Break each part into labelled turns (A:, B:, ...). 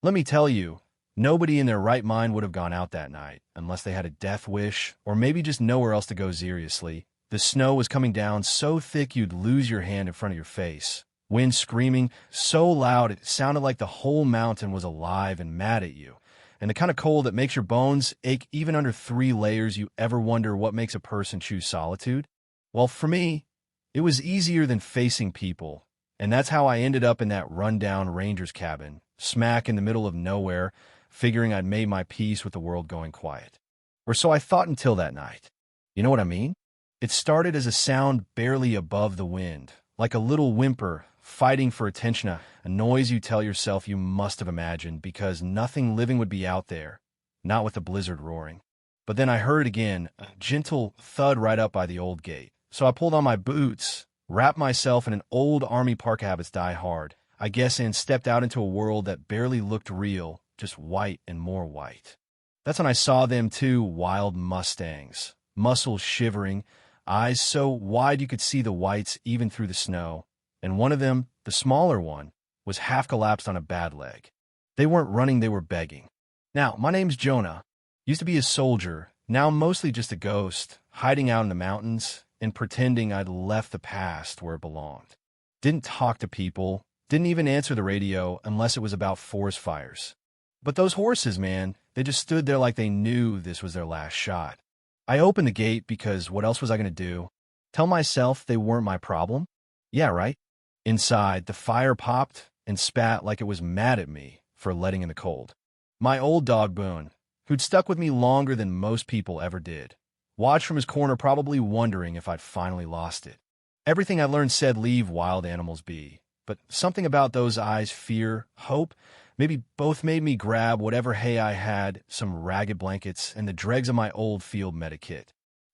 A: Let me tell you, nobody in their right mind would have gone out that night, unless they had a death wish, or maybe just nowhere else to go seriously. The snow was coming down so thick you'd lose your hand in front of your face. Wind screaming so loud it sounded like the whole mountain was alive and mad at you. And the kind of cold that makes your bones ache even under 3 layers. You ever wonder what makes a person choose solitude? Well, for me, it was easier than facing people. And that's how I ended up in that rundown ranger's cabin, smack in the middle of nowhere, figuring I'd made my peace with the world going quiet. Or so I thought until that night. You know what I mean? It started as a sound barely above the wind, like a little whimper fighting for attention, a noise you tell yourself you must have imagined because nothing living would be out there, not with the blizzard roaring. But then I heard again, a gentle thud right up by the old gate. So I pulled on my boots, wrapped myself in an old Army park habits die hard, I guess, and stepped out into a world that barely looked real, just white and more white. That's when I saw them 2 wild Mustangs, muscles shivering, eyes so wide you could see the whites even through the snow, and one of them, the smaller one, was half collapsed on a bad leg. They weren't running, they were begging. Now, my name's Jonah. Used to be a soldier, now mostly just a ghost, hiding out in the mountains and pretending I'd left the past where it belonged. Didn't talk to people, didn't even answer the radio unless it was about forest fires. But those horses, man, they just stood there like they knew this was their last shot. I opened the gate because what else was I going to do? Tell myself they weren't my problem? Yeah, right? Inside, the fire popped and spat like it was mad at me for letting in the cold. My old dog Boone, who'd stuck with me longer than most people ever did, watched from his corner probably wondering if I'd finally lost it. Everything I learned said leave wild animals be, but something about those eyes, fear, hope, maybe both made me grab whatever hay I had, some ragged blankets, and the dregs of my old field medikit.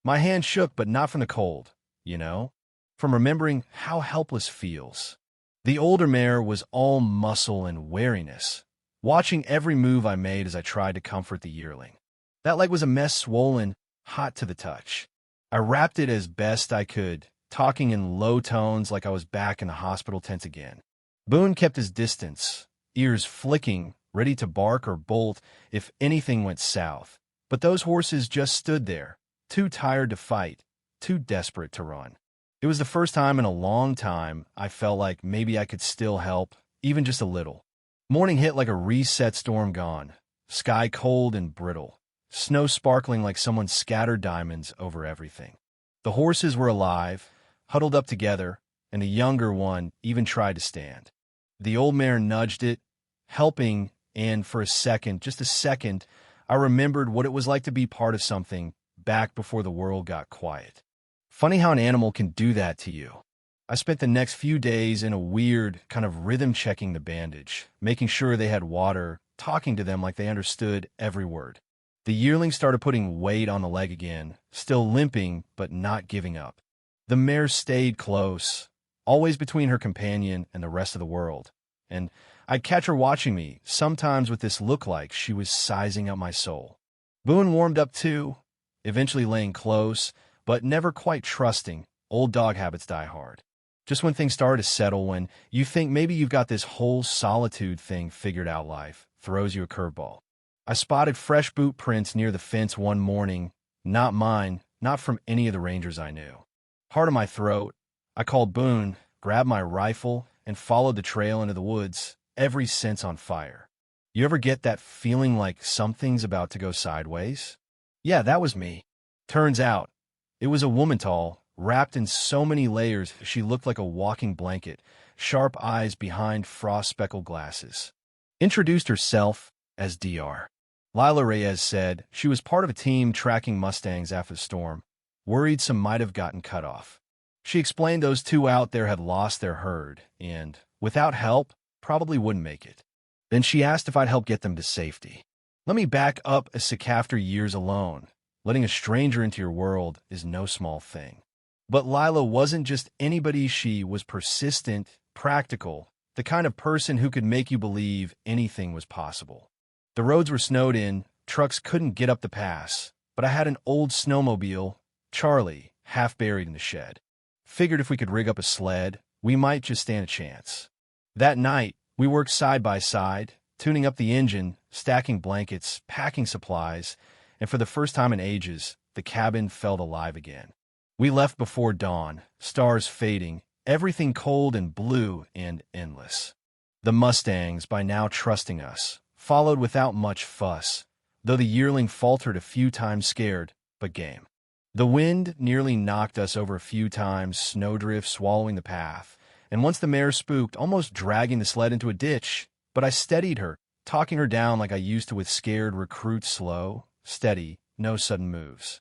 A: My hand shook, but not from the cold, you know? From remembering how helpless feels. The older mare was all muscle and wariness, watching every move I made as I tried to comfort the yearling. That leg was a mess, swollen, hot to the touch. I wrapped it as best I could, talking in low tones like I was back in the hospital tent again. Boone kept his distance, ears flicking, ready to bark or bolt if anything went south. But those horses just stood there, too tired to fight, too desperate to run. It was the first time in a long time I felt like maybe I could still help, even just a little. Morning hit like a reset storm gone, sky cold and brittle, snow sparkling like someone scattered diamonds over everything. The horses were alive, huddled up together, and the younger one even tried to stand. The old mare nudged it, helping, and for a second, just a second, I remembered what it was like to be part of something back before the world got quiet. Funny how an animal can do that to you. I spent the next few days in a weird kind of rhythm checking the bandage, making sure they had water, talking to them like they understood every word. The yearling started putting weight on the leg again, still limping but not giving up. The mare stayed close, always between her companion and the rest of the world. And I'd catch her watching me, sometimes with this look like she was sizing up my soul. Boone warmed up too, eventually laying close, but never quite trusting. Old dog habits die hard. Just when things start to settle, when you think maybe you've got this whole solitude thing figured out, life throws you a curveball. I spotted fresh boot prints near the fence one morning, not mine, not from any of the rangers I knew. Heart in my throat, I called Boone, grabbed my rifle, and followed the trail into the woods, every sense on fire. You ever get that feeling like something's about to go sideways? Yeah, that was me. Turns out, it was a woman tall, wrapped in so many layers she looked like a walking blanket, sharp eyes behind frost-speckled glasses. Introduced herself as Dr. Lila Reyes said she was part of a team tracking Mustangs after the storm, worried some might have gotten cut off. She explained those 2 out there had lost their herd and, without help, probably wouldn't make it. Then she asked if I'd help get them to safety. Let me back up a sec after years alone. Letting a stranger into your world is no small thing. But Lila wasn't just anybody. She was persistent, practical, the kind of person who could make you believe anything was possible. The roads were snowed in, trucks couldn't get up the pass, but I had an old snowmobile, Charlie, half buried in the shed. Figured if we could rig up a sled, we might just stand a chance. That night, we worked side by side, tuning up the engine, stacking blankets, packing supplies, and for the first time in ages, the cabin felt alive again. We left before dawn, stars fading, everything cold and blue and endless. The Mustangs, by now trusting us, followed without much fuss, though the yearling faltered a few times scared, but game. The wind nearly knocked us over a few times, snowdrift swallowing the path, and once the mare spooked, almost dragging the sled into a ditch, but I steadied her, talking her down like I used to with scared recruits, slow, steady, no sudden moves.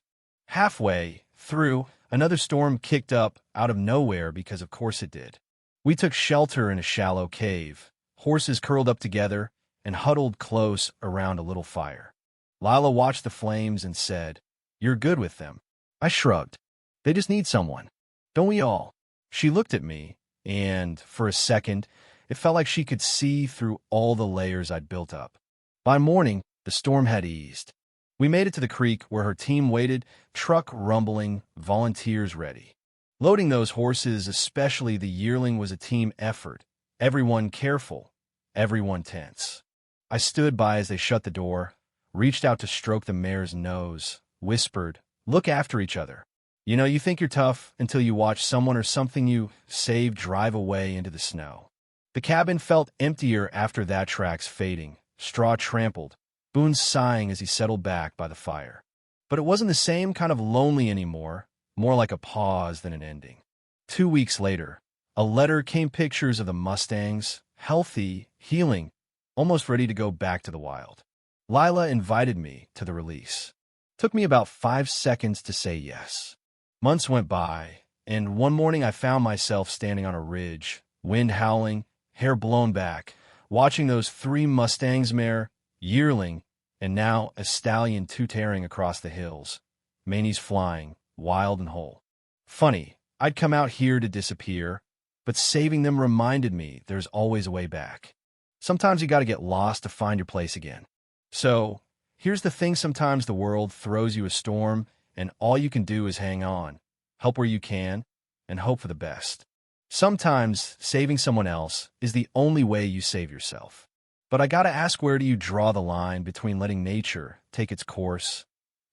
A: Halfway through, another storm kicked up out of nowhere because of course it did. We took shelter in a shallow cave, horses curled up together and huddled close around a little fire. Lila watched the flames and said, "You're good with them." I shrugged. "They just need someone. Don't we all?" She looked at me, and for a second, it felt like she could see through all the layers I'd built up. By morning, the storm had eased. We made it to the creek where her team waited, truck rumbling, volunteers ready. Loading those horses, especially the yearling, was a team effort. Everyone careful, everyone tense. I stood by as they shut the door, reached out to stroke the mare's nose, whispered, "Look after each other. You know, you think you're tough until you watch someone or something you save drive away into the snow." The cabin felt emptier after that, tracks fading, straw trampled, Boone sighing as he settled back by the fire. But it wasn't the same kind of lonely anymore, more like a pause than an ending. 2 weeks later, a letter came, pictures of the Mustangs, healthy, healing, almost ready to go back to the wild. Lila invited me to the release. Took me about 5 seconds to say yes. Months went by, and one morning I found myself standing on a ridge, wind howling, hair blown back, watching those 3 Mustangs, mare, yearling, and now a stallion two-tearing across the hills, manes flying, wild and whole. Funny, I'd come out here to disappear, but saving them reminded me there's always a way back. Sometimes you gotta get lost to find your place again. So, here's the thing, sometimes the world throws you a storm, and all you can do is hang on, help where you can, and hope for the best. Sometimes saving someone else is the only way you save yourself. But I gotta ask, where do you draw the line between letting nature take its course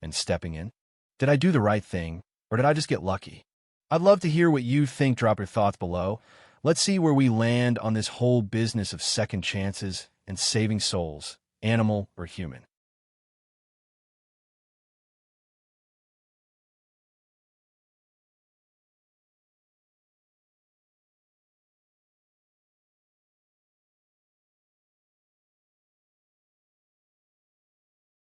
A: and stepping in? Did I do the right thing, or did I just get lucky? I'd love to hear what you think. Drop your thoughts below. Let's see where we land on this whole business of second chances and saving souls, animal or human.